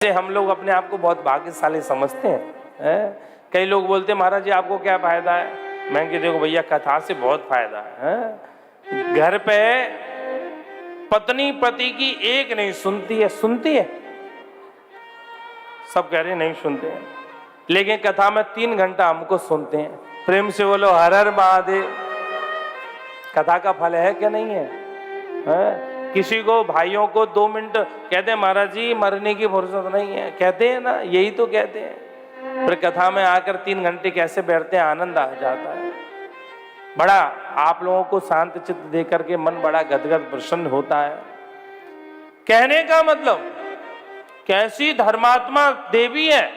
से हम लोग अपने आप को बहुत भाग्यशाली समझते हैं। कई लोग बोलते हैं महाराज जी आपको क्या फायदा है। मैं कि देखो भैया कथा से बहुत फायदा है। घर पे पत्नी पति की एक नहीं सुनती है, सुनती है, सब कह रहे नहीं सुनते हैं, लेकिन कथा में 3 घंटा हमको सुनते हैं। प्रेम से बोलो हर हर महादेव। कथा का फल है क्या नहीं है? किसी को भाइयों को 2 मिनट कहते हैं महाराज जी मरने की फुर्सत नहीं है, कहते हैं ना, यही तो कहते हैं। फिर कथा में आकर 3 घंटे कैसे बैठते हैं, आनंद आ जाता है। बड़ा आप लोगों को शांत चित्त देकर के मन बड़ा गदगद प्रसन्न होता है। कहने का मतलब कैसी धर्मात्मा देवी है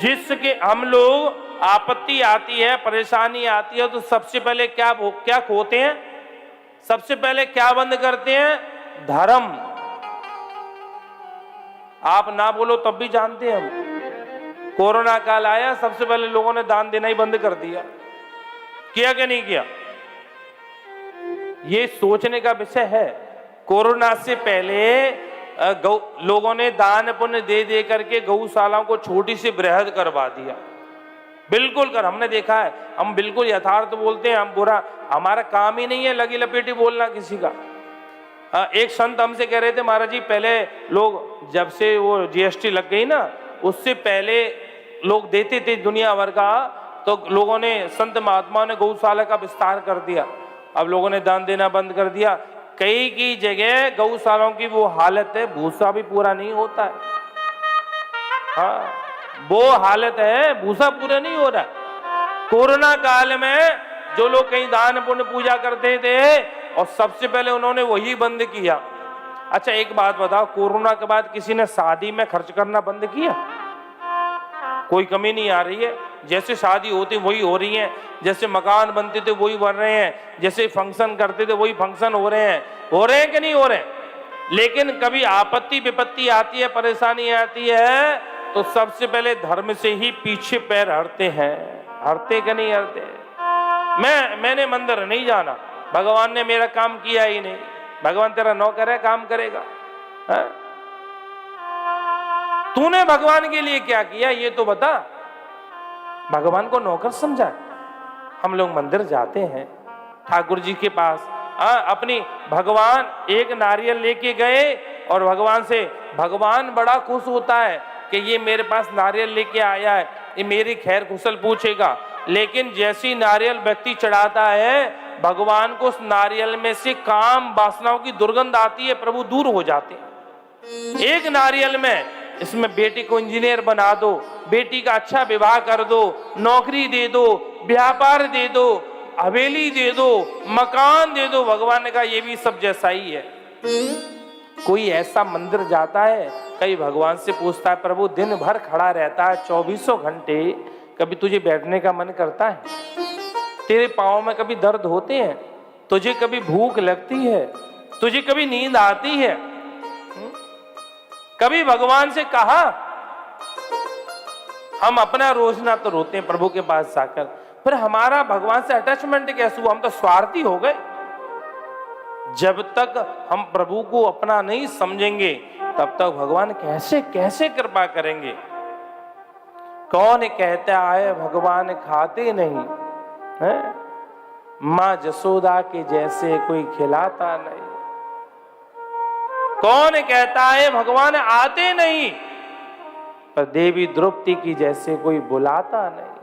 जिसके हम लोग आपत्ति आती है, परेशानी आती है तो सबसे पहले क्या खोते हैं, सबसे पहले क्या बंद करते हैं? धर्म। आप ना बोलो तब भी जानते हैं हम। कोरोना काल आया, सबसे पहले लोगों ने दान देना ही बंद कर दिया। किया कि नहीं किया? ये सोचने का विषय है। कोरोना से पहले लोगों ने दान पुण्य दे दे करके गौशालाओं को छोटी से बृहद करवा दिया। बिल्कुल कर, हमने देखा है। हम बिल्कुल यथार्थ बोलते हैं, हम बुरा, हमारा काम ही नहीं है लगी लपेटी बोलना किसी का। एक संत हमसे कह रहे थे महाराज जी पहले लोग, जब से वो जीएसटी लग गई ना, उससे पहले लोग देते थे दुनिया भर का, तो लोगों ने, संत महात्माओं ने गौशाला का विस्तार कर दिया। अब लोगों ने दान देना बंद कर दिया। कई की जगह गौशालाओं की वो हालत है, भूसा भी पूरा नहीं होता है। हाँ, वो हालत है, भूसा पूरा नहीं हो रहा। कोरोना काल में जो लोग कहीं दान पुण्य पूजा करते थे और सबसे पहले उन्होंने वही बंद किया। अच्छा एक बात बताओ, कोरोना के बाद किसी ने शादी में खर्च करना बंद किया? कोई कमी नहीं आ रही है। जैसे शादी होती वही हो रही है, जैसे मकान बनते थे वही बन रहे हैं, जैसे फंक्शन करते थे वही फंक्शन हो रहे हैं कि नहीं हो रहे हैं? लेकिन कभी आपत्ति विपत्ति आती है, परेशानी आती है, तो सबसे पहले धर्म से ही पीछे पैर हटते हैं। हटते कि नहीं हटते? मैंने मंदिर नहीं जाना, भगवान ने मेरा काम किया ही नहीं। भगवान तेरा नौकर है, काम करेगा। तूने भगवान के लिए क्या किया ये तो बता। भगवान को नौकर समझा? हम लोग मंदिर जाते हैं ठाकुर जी के पास, अपनी भगवान एक नारियल लेके गए और भगवान से, भगवान बड़ा खुश होता है कि ये मेरे पास नारियल लेके आया है, ये मेरी खैर कुशल पूछेगा। लेकिन जैसी नारियल व्यक्ति चढ़ाता है, भगवान को उस नारियल में से काम वासनाओं की दुर्गंध आती है, प्रभु दूर हो जाते हैं। एक नारियल में, इसमें बेटी को इंजीनियर बना दो, बेटी का अच्छा विवाह कर दो, नौकरी दे दो, व्यापार दे दो, हवेली दे दो, मकान दे दो। भगवान ने कहा ये भी सब जैसा ही है। कोई ऐसा मंदिर जाता है, कई भगवान से पूछता है प्रभु दिन भर खड़ा रहता है 24 घंटे, कभी तुझे बैठने का मन करता है? तेरे पाँव में कभी दर्द होते हैं? तुझे कभी भूख लगती है? तुझे कभी नींद आती है? कभी भगवान से कहा? हम अपना रोजना तो रोते हैं प्रभु के पास जाकर, फिर हमारा भगवान से अटैचमेंट कैसे हुआ? हम तो स्वार्थी हो गए। जब तक हम प्रभु को अपना नहीं समझेंगे तब तक भगवान कैसे कैसे कृपा करेंगे? कौन कहता है भगवान खाते नहीं है? मां जसोदा के जैसे कोई खिलाता नहीं। कौन कहता है भगवान आते नहीं, पर देवी द्रौपदी की जैसे कोई बुलाता नहीं।